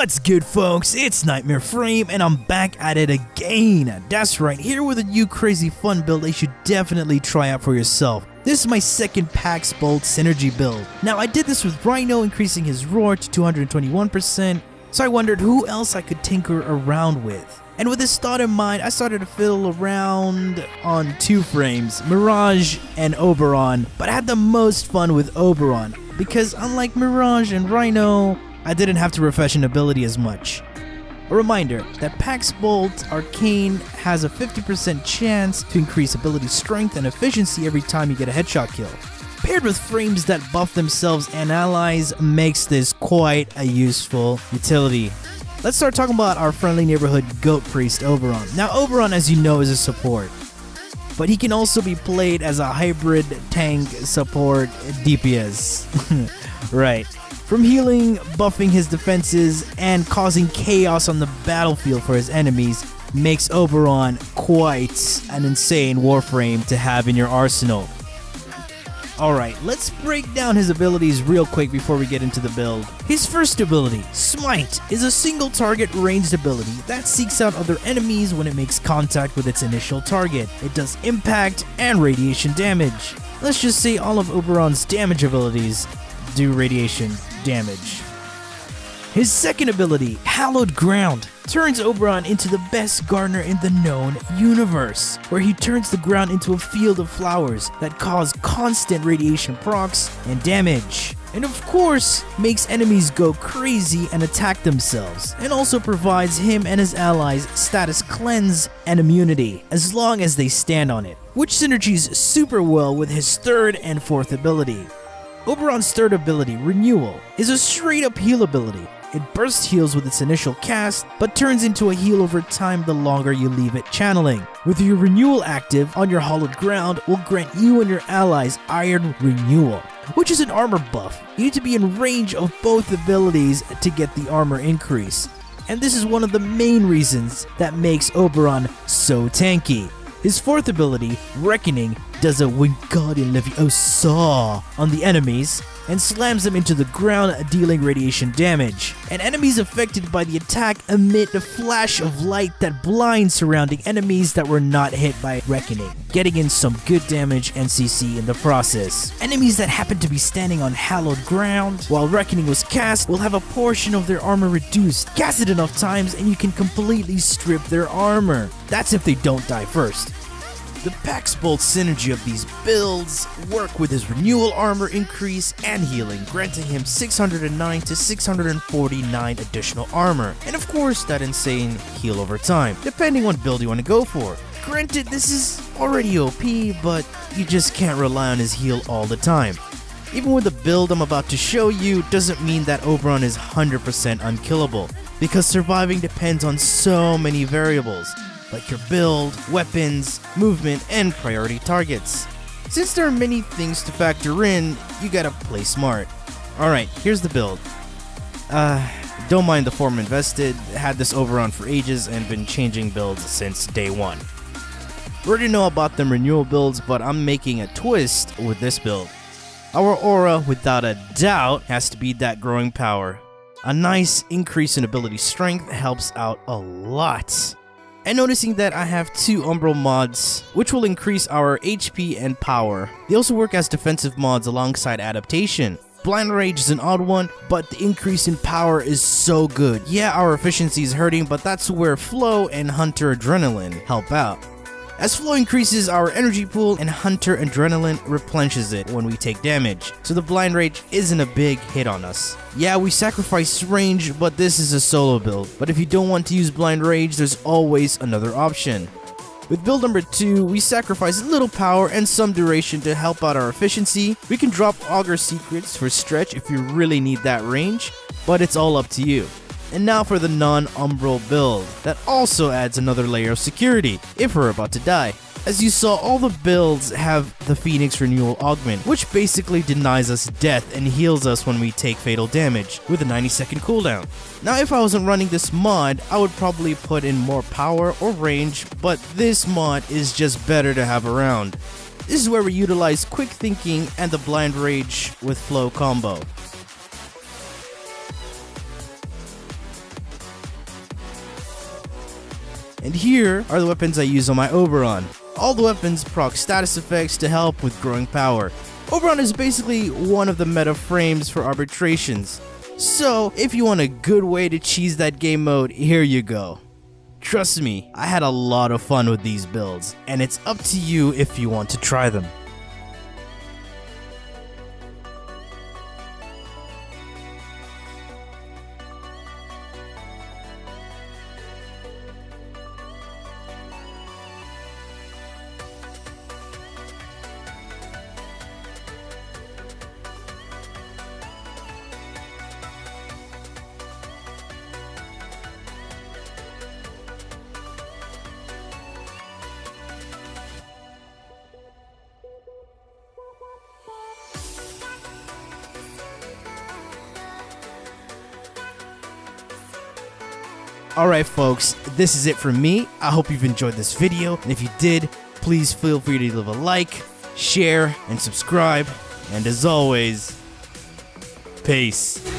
What's good, folks? It's Nightmare Frame, and I'm back at it again. That's right, here with a new crazy fun build that you should definitely try out for yourself. This is my second Pax Bolt synergy build. Now, I did this with Rhino, increasing his roar to 221%, so I wondered who else I could tinker around with. And with this thought in mind, I started to fiddle around on two frames, Mirage and Oberon, but I had the most fun with Oberon, because unlike Mirage and Rhino, I didn't have to refresh an ability as much. A reminder that Pax Bolt Arcane has a 50% chance to increase ability strength and efficiency every time you get a headshot kill. Paired with frames that buff themselves and allies makes this quite a useful utility. Let's start talking about our friendly neighborhood Goat Priest Oberon. Now Oberon, as you know, is a support, but he can also be played as a hybrid tank support DPS. Right. From healing, buffing his defenses, and causing chaos on the battlefield for his enemies makes Oberon quite an insane warframe to have in your arsenal. Alright, let's break down his abilities real quick before we get into the build. His first ability, Smite, is a single target ranged ability that seeks out other enemies when it makes contact with its initial target. It does impact and radiation damage. Let's just say all of Oberon's damage abilities do radiation damage. His second ability, Hallowed Ground, turns Oberon into the best gardener in the known universe, where he turns the ground into a field of flowers that cause constant radiation procs and damage. And of course, makes enemies go crazy and attack themselves, and also provides him and his allies status cleanse and immunity, as long as they stand on it, which synergies super well with his third and fourth ability. Oberon's third ability, Renewal, is a straight up heal ability. It burst heals with its initial cast, but turns into a heal over time the longer you leave it channeling. With your Renewal active on your Hallowed Ground will grant you and your allies Iron Renewal, which is an armor buff. You need to be in range of both abilities to get the armor increase. And this is one of the main reasons that makes Oberon so tanky. His fourth ability, Reckoning, does a Wingardium Leviosa on the enemies and slams them into the ground, dealing radiation damage. And enemies affected by the attack emit a flash of light that blinds surrounding enemies that were not hit by Reckoning, getting in some good damage and CC in the process. Enemies that happen to be standing on hallowed ground while Reckoning was cast will have a portion of their armor reduced. Cast it enough times and you can completely strip their armor. That's if they don't die first. The Pax Bolt synergy of these builds work with his Renewal armor increase and healing, granting him 609 to 649 additional armor, and of course that insane heal over time, depending on build you want to go for. Granted, this is already OP, but you just can't rely on his heal all the time. Even with the build I'm about to show you doesn't mean that Oberon is 100% unkillable, because surviving depends on so many variables, like your build, weapons, movement, and priority targets. Since there are many things to factor in, you gotta play smart. Alright, here's the build. Don't mind the form invested, had this Oberon for ages and been changing builds since day one. We already know about them Renewal builds, but I'm making a twist with this build. Our aura, without a doubt, has to be that growing power. A nice increase in ability strength helps out a lot. And noticing that I have two Umbral mods, which will increase our HP and power. They also work as defensive mods alongside adaptation. Blind Rage is an odd one, but the increase in power is so good. Yeah, our efficiency is hurting, but that's where Flow and Hunter Adrenaline help out. As Flow increases our energy pool and Hunter Adrenaline replenishes it when we take damage, so the Blind Rage isn't a big hit on us. Yeah, we sacrifice range, but this is a solo build, but if you don't want to use Blind Rage, there's always another option. With build number 2, we sacrifice a little power and some duration to help out our efficiency. We can drop Augur Secrets for stretch if you really need that range, but it's all up to you. And now for the non-Umbral build, that also adds another layer of security if we're about to die. As you saw, all the builds have the Phoenix Renewal Augment, which basically denies us death and heals us when we take fatal damage, with a 90-second cooldown. Now if I wasn't running this mod, I would probably put in more power or range, but this mod is just better to have around. This is where we utilize quick thinking and the Blind Rage with Flow combo. And here are the weapons I use on my Oberon. All the weapons proc status effects to help with growing power. Oberon is basically one of the meta frames for arbitrations. So if you want a good way to cheese that game mode, here you go. Trust me, I had a lot of fun with these builds, and it's up to you if you want to try them. Alright folks, this is it for me. I hope you've enjoyed this video, and if you did, please feel free to leave a like, share, and subscribe. And as always, peace.